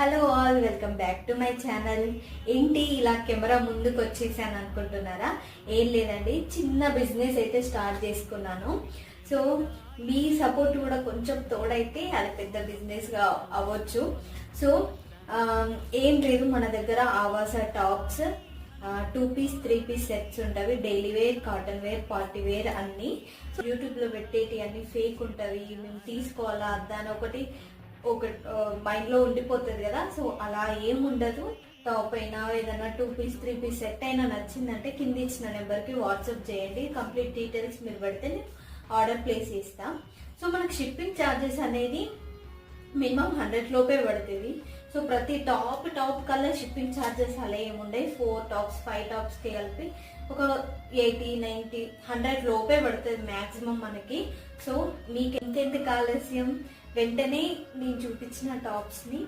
Hello all, welcome back to my channel. ఏంటి ఇలా camera ముందుకు వచ్చేసాను అనుకుంటున్నారా? ఏం లేదండి, చిన్న బిజినెస్ అయితే స్టార్ట్ చేసుకున్నాను. సో మీ సపోర్ట్ కూడా కొంచెం తోడైతే అది పెద్ద బిజినెస్గా అవ్వచ్చు. సో ఏం లేదు, మన దగ్గర ఆవాస టాప్స్ 2 పీస్ 3 పీస్ సెట్స్ ఉంటవి. Daily wear, cotton wear, party wear అన్ని. సో యూట్యూబ్లో పెట్టేటి అన్ని ఫేక్ ఉంటవి. మేము తీసుకోవాలా దాని ఒకటి మైండ్ లో ఉండిపోతుంది కదా. సో అలా ఏం ఉండదు. టాప్ అయినా ఏదైనా 2 పీస్ 3 పీస్ సెట్ అయినా నచ్చిందంటే కింద ఇచ్చిన నెంబర్కి వాట్సాప్ చేయండి. కంప్లీట్ డీటెయిల్స్ మీరు పెడితే నేను ఆర్డర్ ప్లేస్ చేస్తాం. సో మనకు షిప్పింగ్ ఛార్జెస్ అనేది మినిమం 100 లోపే పడుతుంది. సో ప్రతి టాప్ కల్లా షిప్పింగ్ ఛార్జెస్ అలా ఏముండయి. 4 టాప్స్ 5 టాప్స్కి కలిపి ఒక 80, 90, 100 లోపే పడుతుంది మ్యాక్సిమం మనకి. సో మీకు ఇంకెందుకు ఆలస్యం, వెంటనే నేను చూపించిన టాప్స్ని